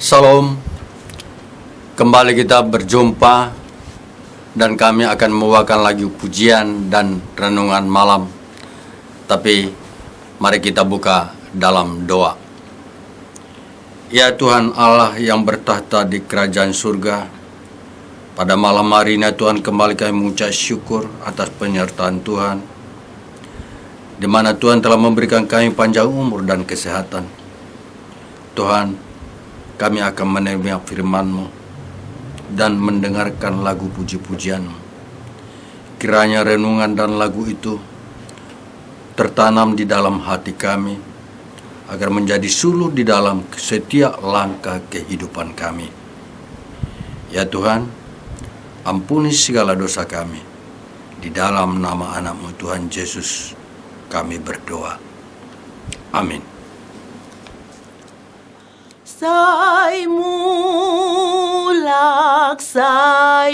Salam, kembali kita berjumpa dan kami akan membawakan lagi pujian dan renungan malam. Tapi mari kita buka dalam doa. Ya Tuhan Allah yang bertahta di kerajaan surga, pada malam hari ini Tuhan kembali kami mengucap syukur atas penyertaan Tuhan, di mana Tuhan telah memberikan kami panjang umur dan kesehatan. Tuhan, kami akan menerima firman-Mu dan mendengarkan lagu puji-pujian-Mu. Kiranya renungan dan lagu itu tertanam di dalam hati kami, agar menjadi suluh di dalam setiap langkah kehidupan kami. Ya Tuhan, ampuni segala dosa kami. Di dalam nama anak-Mu Tuhan Yesus kami berdoa. Amin. Sai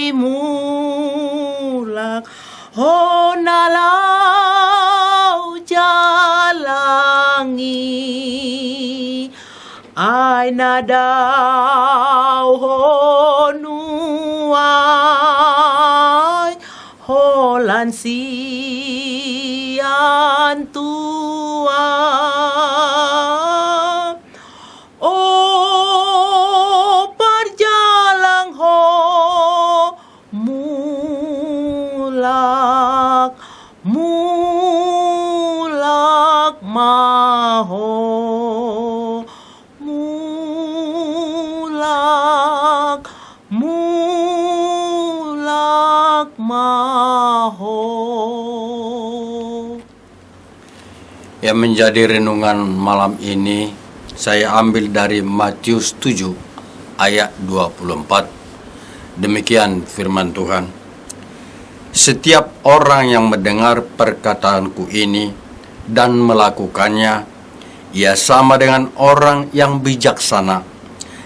mulak, ho nalau jalangi, ai nadau ho nuai, ho lansian tua. Mulak maho, mulak maho. Yang menjadi renungan malam ini saya ambil dari Matius 7 ayat 24. Demikian firman Tuhan. Setiap orang yang mendengar perkataanku ini dan melakukannya, ia sama dengan orang yang bijaksana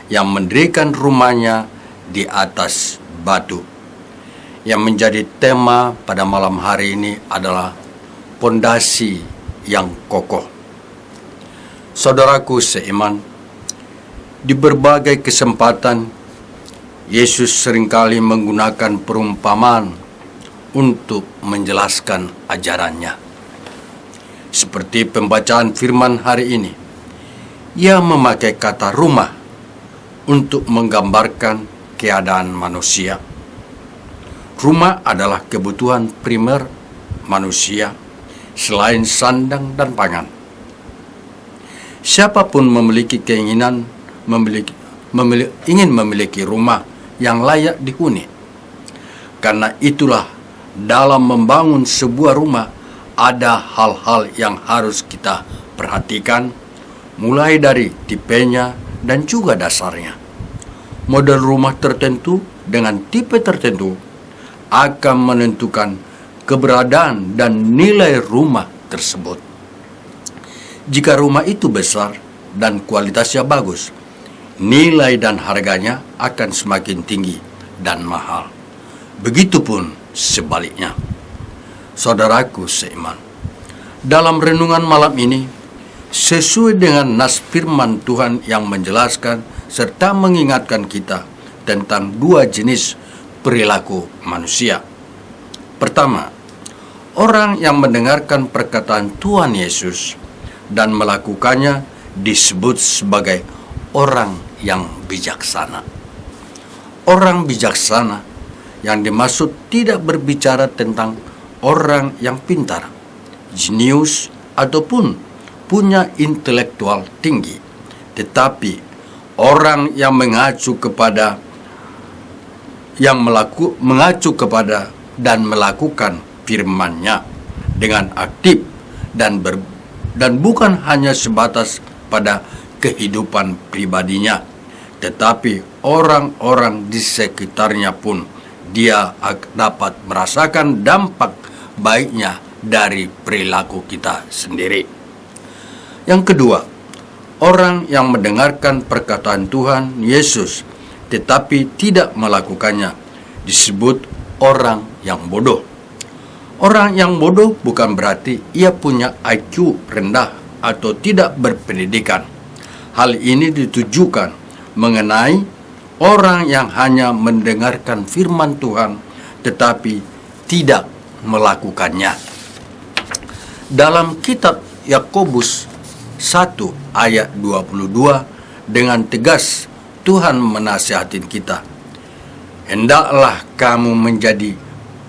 yang mendirikan rumahnya di atas batu. Yang menjadi tema pada malam hari ini adalah pondasi yang kokoh. Saudaraku seiman, di berbagai kesempatan Yesus seringkali menggunakan perumpamaan untuk menjelaskan ajarannya. Seperti pembacaan firman hari ini, ia memakai kata rumah untuk menggambarkan keadaan manusia. Rumah adalah kebutuhan primer manusia selain sandang dan pangan. Siapapun memiliki keinginan ingin memiliki rumah yang layak dihuni. Karena itulah dalam membangun sebuah rumah ada hal-hal yang harus kita perhatikan, mulai dari tipenya dan juga dasarnya. Model rumah tertentu dengan tipe tertentu akan menentukan keberadaan dan nilai rumah tersebut. Jika rumah itu besar dan kualitasnya bagus, nilai dan harganya akan semakin tinggi dan mahal. Begitupun sebaliknya. Saudaraku seiman, dalam renungan malam ini, sesuai dengan nas firman Tuhan yang menjelaskan serta mengingatkan kita tentang dua jenis perilaku manusia. Pertama, orang yang mendengarkan perkataan Tuhan Yesus dan melakukannya disebut sebagai orang yang bijaksana. Orang bijaksana yang dimaksud tidak berbicara tentang orang yang pintar, jenius, ataupun punya intelektual tinggi, tetapi orang yang mengacu kepada dan melakukan firman-Nya dengan aktif dan bukan hanya sebatas pada kehidupan pribadinya, tetapi orang-orang di sekitarnya pun dia dapat merasakan dampak baiknya dari perilaku kita sendiri. Yang kedua, orang yang mendengarkan perkataan Tuhan Yesus tetapi tidak melakukannya disebut orang yang bodoh. Orang yang bodoh bukan berarti ia punya IQ rendah atau tidak berpendidikan. Hal ini ditujukan mengenai orang yang hanya mendengarkan firman Tuhan tetapi tidak melakukannya. Dalam kitab Yakobus 1 ayat 22 dengan tegas Tuhan menasihatin kita, hendaklah kamu menjadi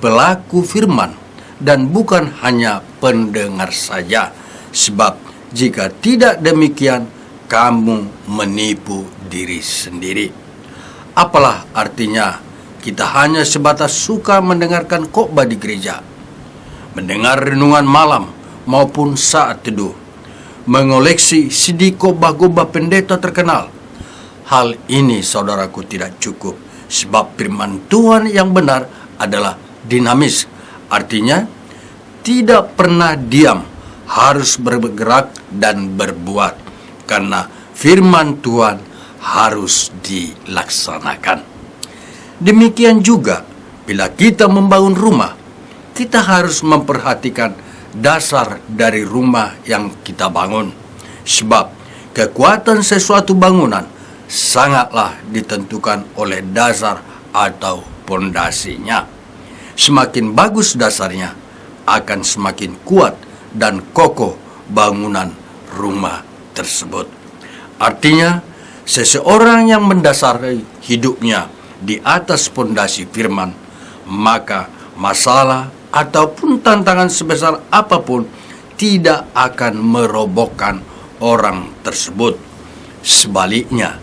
pelaku firman dan bukan hanya pendengar saja, sebab jika tidak demikian kamu menipu diri sendiri. Apalah artinya kita hanya sebatas suka mendengarkan khotbah di gereja, mendengar renungan malam maupun saat teduh, mengoleksi CD khotbah-khotbah pendeta terkenal. Hal ini saudaraku tidak cukup, sebab firman Tuhan yang benar adalah dinamis. Artinya tidak pernah diam, harus bergerak dan berbuat, karena firman Tuhan harus dilaksanakan. Demikian juga bila kita membangun rumah, kita harus memperhatikan dasar dari rumah yang kita bangun, sebab kekuatan sesuatu bangunan sangatlah ditentukan oleh dasar atau pondasinya. Semakin bagus dasarnya, akan semakin kuat dan kokoh bangunan rumah tersebut. Artinya, seseorang yang mendasari hidupnya di atas pondasi firman, maka masalah ataupun tantangan sebesar apapun tidak akan merobohkan orang tersebut. Sebaliknya,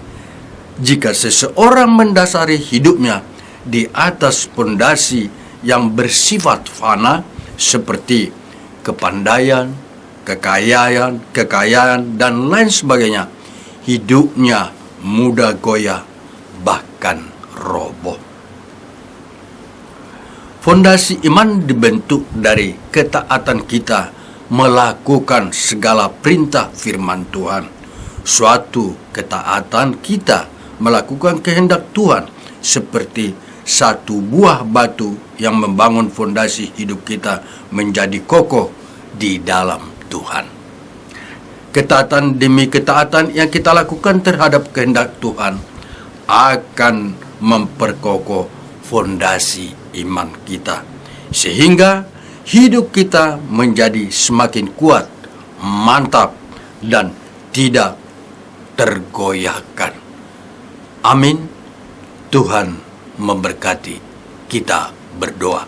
jika seseorang mendasari hidupnya di atas pondasi yang bersifat fana seperti kepandaian, kekayaan, dan lain sebagainya, hidupnya mudah goyah, bahkan roboh. Fondasi iman dibentuk dari ketaatan kita melakukan segala perintah firman Tuhan. Suatu ketaatan kita melakukan kehendak Tuhan seperti satu buah batu yang membangun fondasi hidup kita menjadi kokoh di dalam Tuhan. Ketaatan demi ketaatan yang kita lakukan terhadap kehendak Tuhan akan memperkokoh fondasi iman kita, sehingga hidup kita menjadi semakin kuat, mantap, dan tidak tergoyahkan. Amin. Tuhan memberkati. Kita berdoa.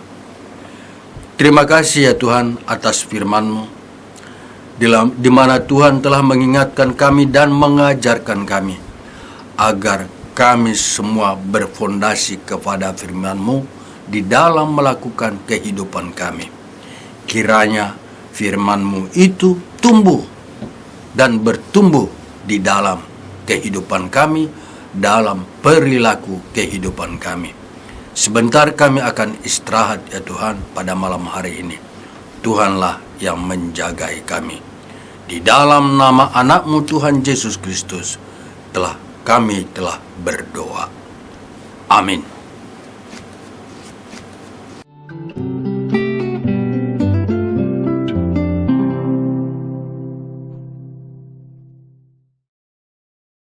Terima kasih ya Tuhan atas firman-Mu, di mana Tuhan telah mengingatkan kami dan mengajarkan kami agar kami semua berfondasi kepada firman-Mu di dalam melakukan kehidupan kami. Kiranya firman-Mu itu tumbuh dan bertumbuh di dalam kehidupan kami, dalam perilaku kehidupan kami. Sebentar kami akan istirahat ya Tuhan pada malam hari ini. Tuhanlah yang menjagai kami. Di dalam nama anak-Mu Tuhan Yesus Kristus kami telah berdoa. Amin.